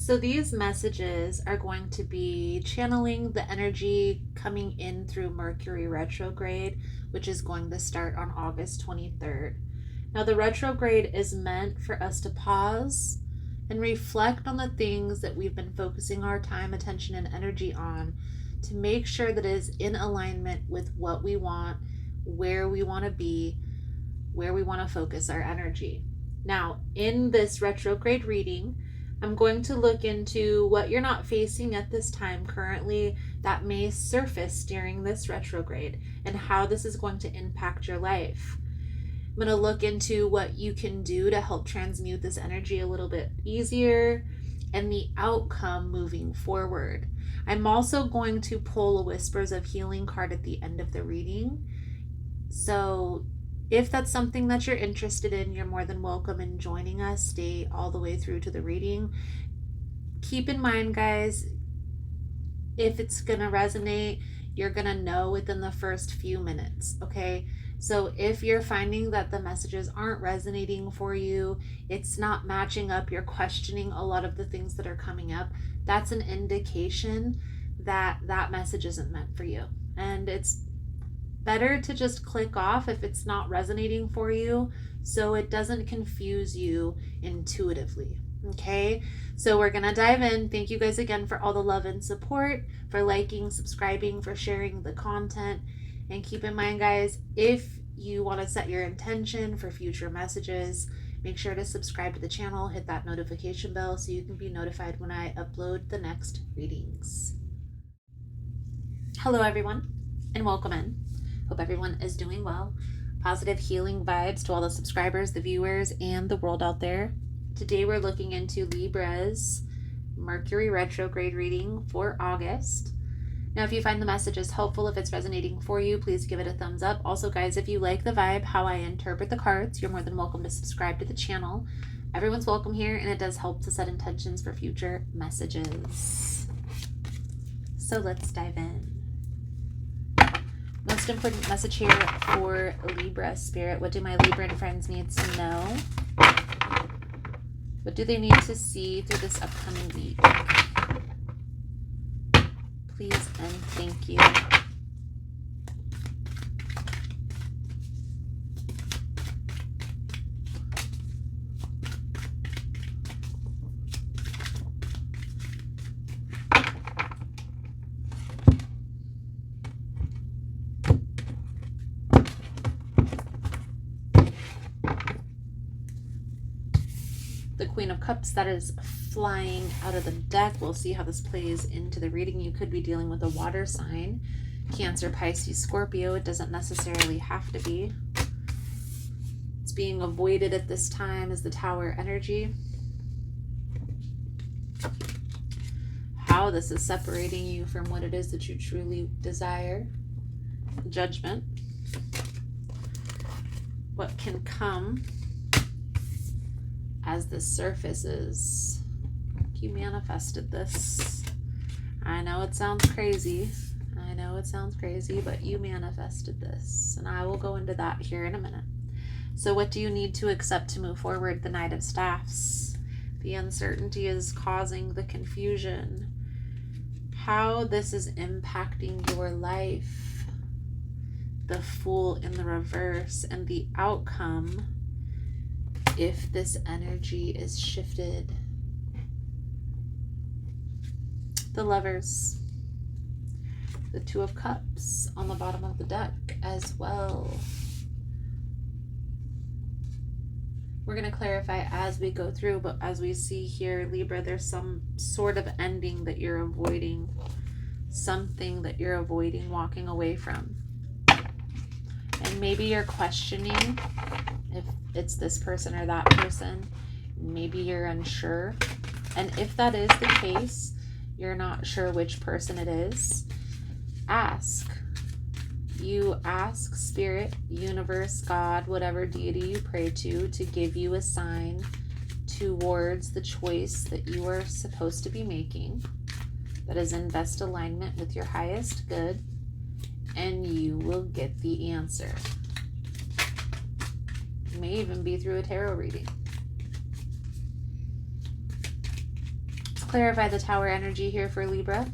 So these messages are going to be channeling the energy coming in through Mercury retrograde, which is going to start on August 23rd. Now, the retrograde is meant for us to pause and reflect on the things that we've been focusing our time, attention, and energy on to make sure that it is in alignment with what we want, where we want to be, where we want to focus our energy. Now, in this retrograde reading, I'm going to look into what you're not facing at this time currently that may surface during this retrograde and how this is going to impact your life. I'm going to look into what you can do to help transmute this energy a little bit easier and the outcome moving forward. I'm also going to pull a Whispers of Healing card at the end of the reading. So if that's something that you're interested in, you're more than welcome in joining us. Stay all the way through to the reading. Keep in mind, guys, if it's going to resonate, you're going to know within the first few minutes, okay? So if you're finding that the messages aren't resonating for you, it's not matching up, you're questioning a lot of the things that are coming up, that's an indication that that message isn't meant for you. And it's better to just click off if it's not resonating for you so it doesn't confuse you intuitively. Okay, so we're gonna dive in. Thank you guys again for all the love and support, for liking, subscribing, for sharing the content. And keep in mind, guys, if you want to set your intention for future messages, make sure to subscribe to the channel, hit that notification bell so you can be notified when I upload the next readings. Hello everyone, and welcome in. Hope everyone is doing well. Positive healing vibes to all the subscribers, the viewers, and the world out there. Today we're looking into Libra's Mercury retrograde reading for August. Now, if you find the messages helpful, if it's resonating for you, please give it a thumbs up. Also, guys, if you like the vibe, how I interpret the cards, you're more than welcome to subscribe to the channel. Everyone's welcome here, and it does help to set intentions for future messages. So let's dive in. Most important message here for Libra Spirit. What do my Libran friends need to know? What do they need to see through this upcoming week? Please and thank you. The Queen of Cups that is flying out of the deck. We'll see how this plays into the reading. You could be dealing with a water sign, Cancer, Pisces, Scorpio. It doesn't necessarily have to be. It's being avoided at this time is the Tower energy. How this is separating you from what it is that you truly desire. Judgment. What can come as this surfaces. You manifested this. I know it sounds crazy. But you manifested this. And I will go into that here in a minute. So what do you need to accept to move forward? The Knight of Staffs. The uncertainty is causing the confusion. How this is impacting your life. The Fool in the reverse. And the outcome if this energy is shifted. The Lovers. The Two of Cups on the bottom of the deck as well. We're going to clarify as we go through, but as we see here, Libra, there's some sort of ending that you're avoiding. Something that you're avoiding walking away from. And maybe you're questioning if it's this person or that person. Maybe you're unsure. And if that is the case, you're not sure which person it is, ask. You ask Spirit, Universe, God, whatever deity you pray to give you a sign towards the choice that you are supposed to be making that is in best alignment with your highest good, and you will get the answer. It may even be through a tarot reading. clarify the Tower energy here for Libra.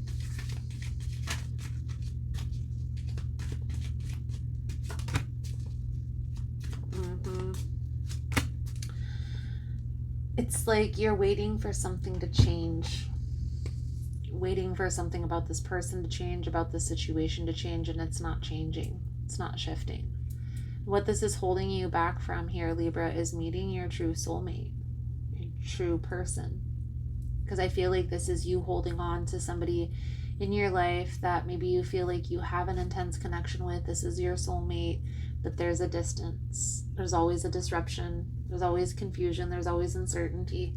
It's like you're waiting for something to change, waiting for something about this person to change, about this situation to change, and it's not changing. It's not shifting. What this is holding you back from here, Libra, is meeting your true soulmate, your true person. Because I feel like this is you holding on to somebody in your life that maybe you feel like you have an intense connection with. This is your soulmate, but there's a distance. There's always a disruption. There's always confusion. There's always uncertainty.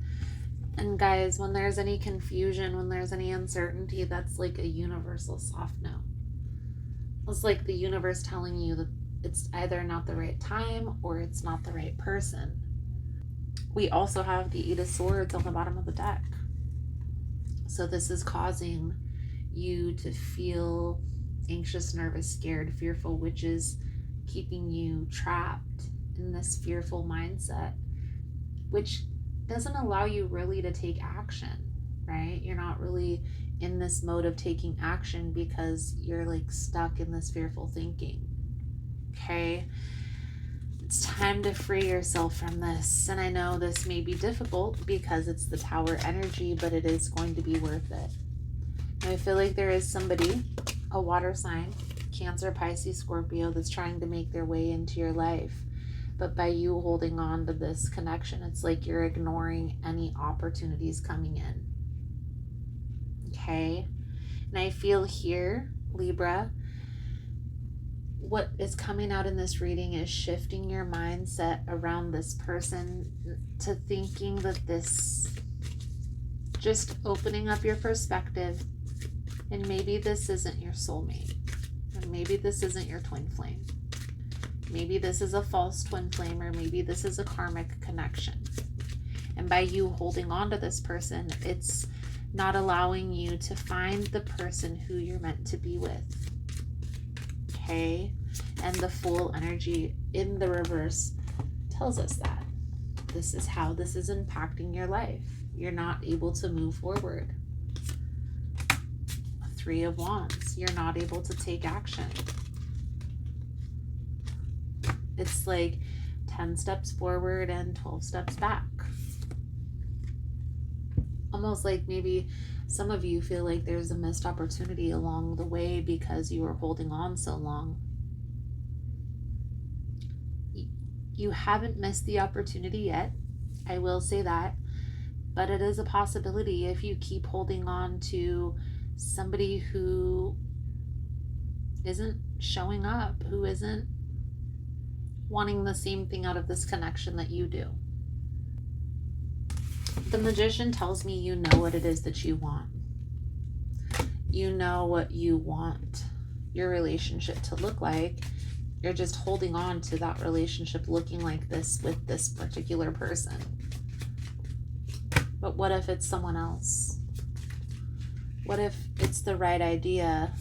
And guys, when there's any confusion, when there's any uncertainty, that's like a universal soft no. It's like the universe telling you that it's either not the right time or it's not the right person. We also have the Eight of Swords on the bottom of the deck. So this is causing you to feel anxious, nervous, scared, fearful, which is keeping you trapped in this fearful mindset, which doesn't allow you really to take action, right? You're not really in this mode of taking action because you're like stuck in this fearful thinking. Okay? It's time to free yourself from this. And I know this may be difficult because it's the Tower energy, but it is going to be worth it. And I feel like there is somebody, a water sign, Cancer, Pisces, Scorpio, that's trying to make their way into your life. But by you holding on to this connection, it's like you're ignoring any opportunities coming in. Okay? And I feel here, Libra, what is coming out in this reading is shifting your mindset around this person to thinking that this, just opening up your perspective, and maybe this isn't your soulmate, and maybe this isn't your twin flame. Maybe this is a false twin flame, or maybe this is a karmic connection. And by you holding on to this person, it's not allowing you to find the person who you're meant to be with. Okay? And the Fool energy in the reverse tells us that. This is how this is impacting your life. You're not able to move forward. Three of Wands. You're not able to take action. It's like 10 steps forward and 12 steps back. Almost like maybe some of you feel like there's a missed opportunity along the way because you were holding on so long. You haven't missed the opportunity yet. I will say that. But it is a possibility if you keep holding on to somebody who isn't showing up, who isn't wanting the same thing out of this connection that you do. The Magician tells me you know what it is that you want. You know what you want your relationship to look like. You're just holding on to that relationship looking like this with this particular person. But what if it's someone else? What if it's the right idea,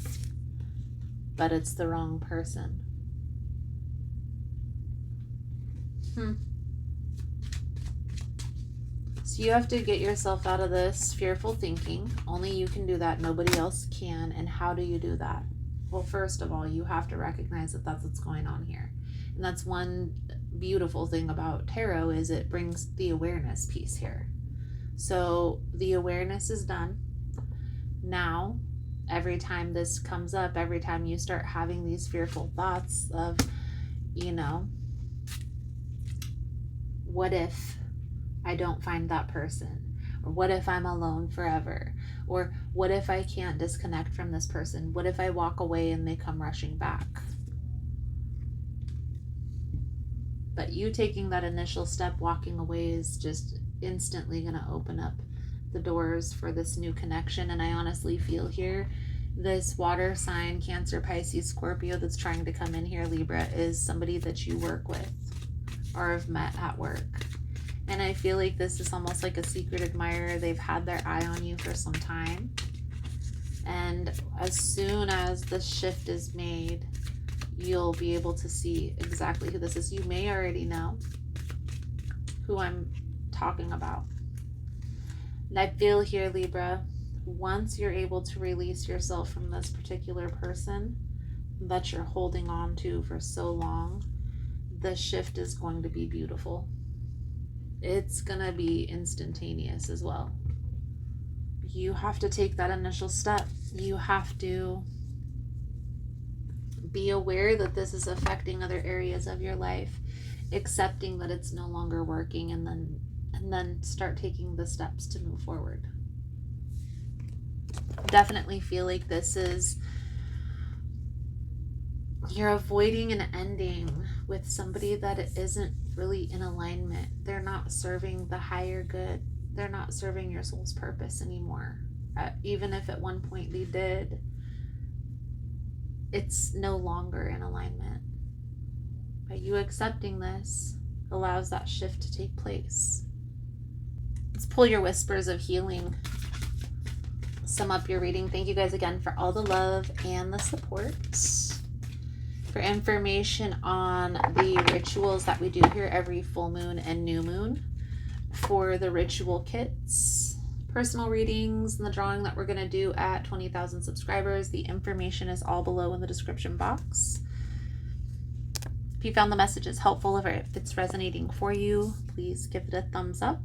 but it's the wrong person? So you have to get yourself out of this fearful thinking. Only you can do that. Nobody else can. And how do you do that? Well, first of all, you have to recognize that that's what's going on here. And that's one beautiful thing about tarot, is it brings the awareness piece here. So the awareness is done. Now, every time this comes up, every time you start having these fearful thoughts of, what if I don't find that person? Or what if I'm alone forever? Or what if I can't disconnect from this person? What if I walk away and they come rushing back? But you taking that initial step, walking away, is just instantly going to open up the doors for this new connection. And I honestly feel here, this water sign, Cancer, Pisces, Scorpio, that's trying to come in here, Libra, is somebody that you work with or have met at work. And I feel like this is almost like a secret admirer. They've had their eye on you for some time. And as soon as the shift is made, you'll be able to see exactly who this is. You may already know who I'm talking about. And I feel here, Libra, once you're able to release yourself from this particular person that you're holding on to for so long, the shift is going to be beautiful. It's going to be instantaneous as well. You have to take that initial step. You have to be aware that this is affecting other areas of your life, accepting that it's no longer working, and then start taking the steps to move forward. Definitely feel like this is, you're avoiding an ending with somebody that isn't really in alignment. They're not serving the higher good. They're not serving your soul's purpose anymore. Even if at one point they did, it's no longer in alignment. But you accepting this allows that shift to take place. Let's pull your whispers of healing. Sum up your reading. Thank you guys again for all the love and the support. For information on the rituals that we do here every full moon and new moon, for the ritual kits, personal readings, and the drawing that we're going to do at 20,000 subscribers, the information is all below in the description box. If you found the messages helpful, or if it's resonating for you, please give it a thumbs up.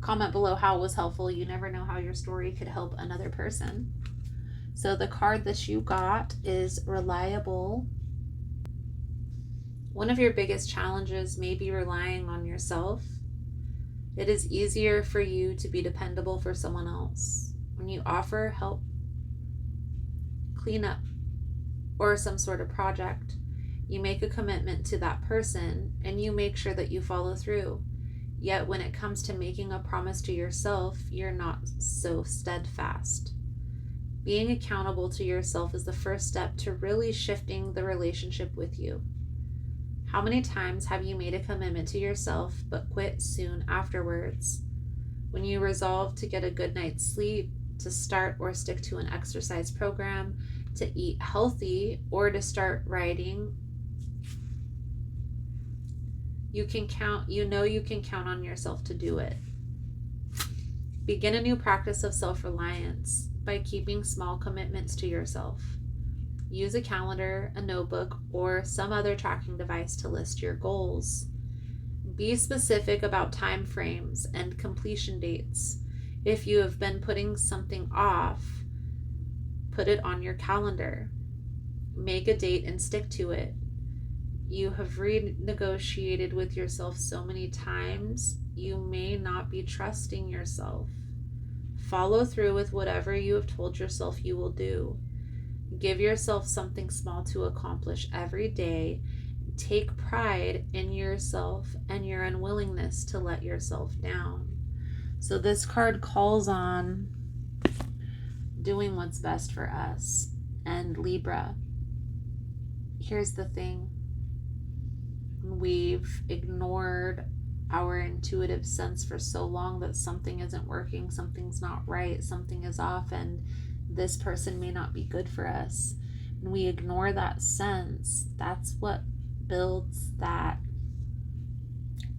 Comment below how it was helpful. You never know how your story could help another person. So the card that you got is reliable. One of your biggest challenges may be relying on yourself. It is easier for you to be dependable for someone else. When you offer help, clean up, or some sort of project, you make a commitment to that person and you make sure that you follow through. Yet when it comes to making a promise to yourself, you're not so steadfast. Being accountable to yourself is the first step to really shifting the relationship with you. How many times have you made a commitment to yourself but quit soon afterwards? When you resolve to get a good night's sleep, to start or stick to an exercise program, to eat healthy, or to start writing, you can count on yourself to do it. Begin a new practice of self-reliance by keeping small commitments to yourself. Use a calendar, a notebook, or some other tracking device to list your goals. Be specific about time frames and completion dates. If you have been putting something off, put it on your calendar. Make a date and stick to it. You have renegotiated with yourself so many times, you may not be trusting yourself. Follow through with whatever you have told yourself you will do. Give yourself something small to accomplish every day. Take pride in yourself and your unwillingness to let yourself down. So this card calls on doing what's best for us. And Libra, here's the thing. We've ignored our intuitive sense for so long that something isn't working, something's not right, something is off, and this person may not be good for us. And we ignore that sense. That's what builds that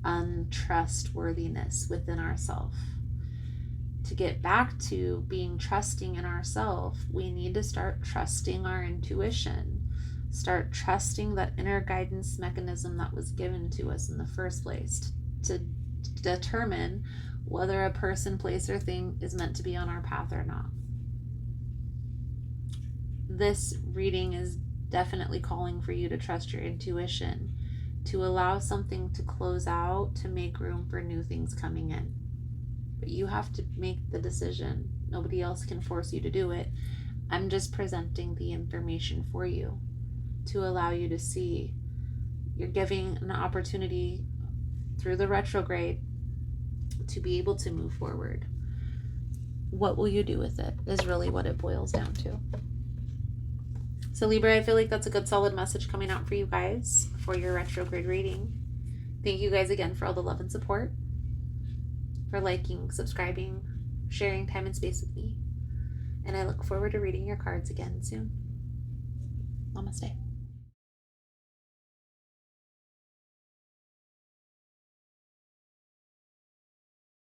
untrustworthiness within ourselves. To get back to being trusting in ourselves, we need to start trusting our intuition. Start trusting that inner guidance mechanism that was given to us in the first place to determine whether a person, place, or thing is meant to be on our path or not. This reading is definitely calling for you to trust your intuition, to allow something to close out, to make room for new things coming in. But you have to make the decision. Nobody else can force you to do it. I'm just presenting the information for you to allow you to see. You're giving an opportunity through the retrograde to be able to move forward. What will you do with it is really what it boils down to. So Libra, I feel like that's a good solid message coming out for you guys for your retrograde reading. Thank you guys again for all the love and support, for liking, subscribing, sharing time and space with me. And I look forward to reading your cards again soon. Namaste.